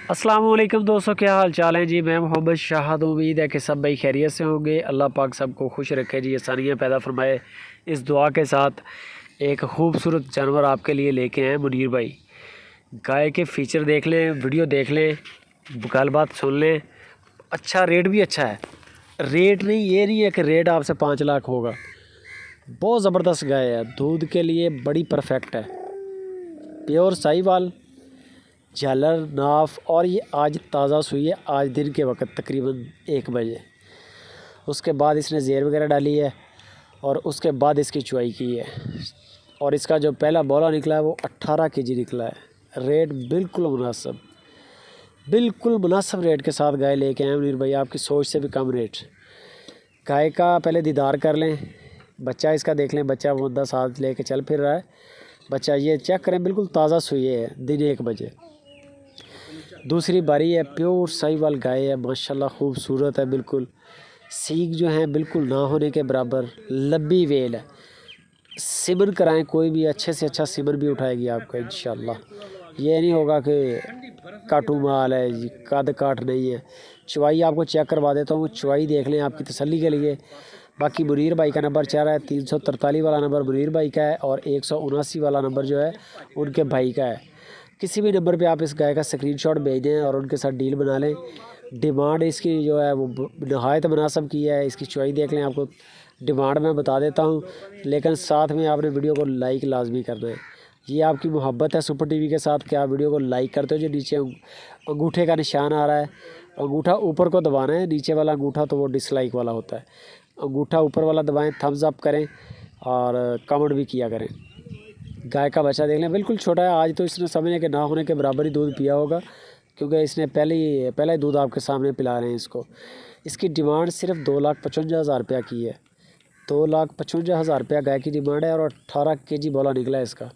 अस्सलाम वालेकुम दोस्तों, क्या हाल चाल है जी। मैं मोहम्मद शाहद, उम्मीद है कि सब भाई खैरियत से होंगे। अल्लाह पाक सबको खुश रखे जी, आसानियाँ पैदा फरमाए। इस दुआ के साथ एक खूबसूरत जानवर आपके लिए लेके आए मुनीर भाई। गाय के फ़ीचर देख लें, वीडियो देख लें, गलबात सुन लें। अच्छा रेट भी अच्छा है। रेट नहीं, ये नहीं है कि रेट आपसे 5 लाख होगा। बहुत ज़बरदस्त गाय है, दूध के लिए बड़ी परफेक्ट है। प्योर साहिवाल, झालर नाफ, और ये आज ताज़ा सुई है। आज दिन के वक्त तकरीबन 1 बजे। उसके बाद इसने ज़ेर वगैरह डाली है और उसके बाद इसकी चुआई की है। और इसका जो पहला बोला निकला है वो 18 केजी निकला है। रेट बिल्कुल मुनासिब रेट के साथ गाय लेके आए मुनीर भाई, आपकी सोच से भी कम रेट। गाय का पहले दीदार कर लें, बच्चा इसका देख लें। बच्चा मुद्दा साथ लेके चल फिर रहा है। बच्चा ये चेक करें, बिल्कुल ताज़ा सुई है, दिन 1 बजे। दूसरी बारी है, प्योर साहिवाल गाय है, माशाल्लाह खूबसूरत है। बिल्कुल सींग जो है बिल्कुल ना होने के बराबर, लंबी वेल है। सिमर कराएं, कोई भी अच्छे से अच्छा सिमर भी उठाएगी आपका इंशाल्लाह। ये नहीं होगा कि काटू माल है जी, कद काट नहीं है। चुवाई आपको चेक करवा देता हूँ, चुवाई देख लें आपकी तसल्ली के लिए। बाकी मुनीर भाई का नंबर चल रहा है, 343 वाला नंबर मुनीर भाई का है और 179 वाला नंबर जो है उनके भाई का है। किसी भी नंबर पे आप इस गाय का स्क्रीनशॉट भेज दें और उनके साथ डील बना लें। डिमांड इसकी जो है वो नहायत मुनासिब की है। इसकी चुवाई देख लें, आपको डिमांड मैं बता देता हूँ, लेकिन साथ में आपने वीडियो को लाइक लाजमी करना है। ये आपकी मोहब्बत है सुपर टीवी के साथ कि आप वीडियो को लाइक करते हो। जो नीचे अंगूठे का निशान आ रहा है, अंगूठा ऊपर को दबाना है, नीचे वाला अंगूठा तो वो डिसलाइक वाला होता है। अंगूठा ऊपर वाला दबाएं, थम्स अप करें और कमेंट भी किया करें। गाय का बच्चा देख लें, बिल्कुल छोटा है। आज तो इसने समझने के ना होने के बराबर ही दूध पिया होगा, क्योंकि इसने पहले ही दूध आपके सामने पिला रहे हैं इसको। इसकी डिमांड सिर्फ 2,55,000 रुपया की है। 2,55,000 रुपया गाय की डिमांड है और 18 केजी बोला निकला है इसका।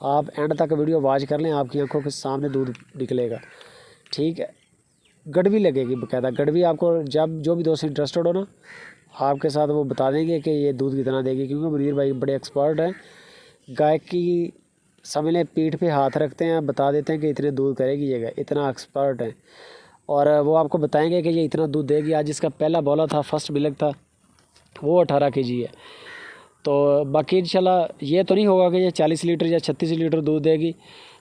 आप एंड तक वीडियो वॉच कर लें, आपकी आंखों के सामने दूध निकलेगा। ठीक है, गड़वी लगेगी बाकायदा। गड़वी आपको जब जो भी दोस्त इंटरेस्टेड हो ना, आपके साथ वो बता देंगे कि ये दूध कितना देगी, क्योंकि मुनीर भाई बड़े एक्सपर्ट हैं। गाय की समझ लें, पीठ पे हाथ रखते हैं, बता देते हैं कि इतने दूध करेगी ये गाय, इतना एक्सपर्ट है। और वो आपको बताएंगे कि ये इतना दूध देगी। आज इसका पहला बोला था, फर्स्ट मिल्क था, वो 18 केजी है। तो बाकी इंशाल्लाह ये तो नहीं होगा कि ये 40 लीटर या 36 लीटर दूध देगी,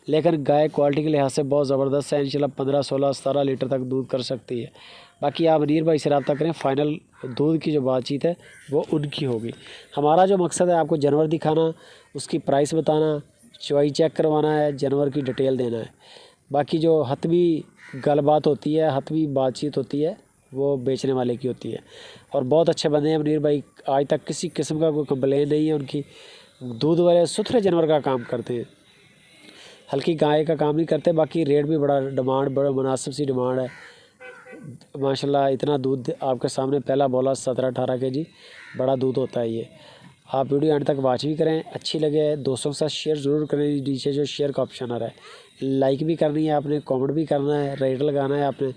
लेकिन गाय क्वालिटी के लिहाज से बहुत ज़बरदस्त है। इंशाल्लाह 15, 16, 17 लीटर तक दूध कर सकती है। बाकी आप मुनीर भाई से रब्ता करें, फ़ाइनल दूध की जो बातचीत है वो उनकी होगी। हमारा जो मकसद है आपको जानवर दिखाना, उसकी प्राइस बताना, चुवाई चेक करवाना है, जानवर की डिटेल देना है। बाकी जो हतमी गलबात होती है, हतमी बातचीत होती है, वो बेचने वाले की होती है। और बहुत अच्छे बंदे हैं मुनीर भाई, आज तक किसी किस्म का कोई कंप्लेन नहीं है उनकी। दूध वाले सुथरे जानवर का काम करते हैं, हल्की गाय का काम नहीं करते। बाकी रेट भी बड़ा मुनासिब सी डिमांड है माशाल्लाह। इतना दूध आपके सामने पहला बोला 17-18 केजी, बड़ा दूध होता है ये। आप वीडियो एंड तक वॉच भी करें, अच्छी लगे दोस्तों के साथ शेयर ज़रूर करें। नीचे जो शेयर का ऑप्शन आ रहा है, लाइक भी करनी है आपने, कमेंट भी करना है, रेट लगाना है आपने।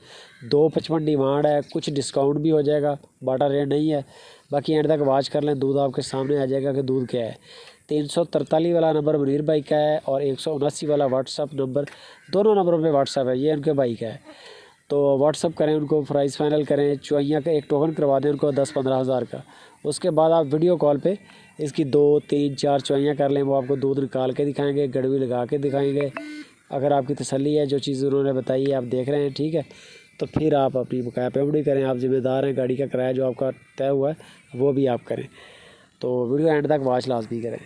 255 डिमांड है, कुछ डिस्काउंट भी हो जाएगा, बाटा रेट नहीं है। बाकी एंड तक वॉच कर लें, दूध आपके सामने आ जाएगा कि दूध क्या है। 343 वाला नंबर मुनीर भाई का है और 179 वाला व्हाट्सअप नंबर, दोनों नंबरों पे व्हाट्सअप है, ये उनके भाई का है। तो व्हाट्सअप करें उनको, प्राइस फाइनल करें, चुवाइयाँ का एक टोकन करवा दें उनको 10-15 हज़ार का। उसके बाद आप वीडियो कॉल पे इसकी 2, 3, 4 चुवाइयाँ कर लें। वो आपको दूध निकाल के दिखाएंगे, गड़वी लगा के दिखाएंगे। अगर आपकी तसल्ली है, जो चीज़ उन्होंने बताई है आप देख रहे हैं, ठीक है, तो फिर आप अपनी बकाया पेमेंट भी करें। आप ज़िम्मेदार हैं, गाड़ी का किराया जो आपका तय हुआ है वो भी आप करें। तो वीडियो एंड तक वॉच लाजमी करें।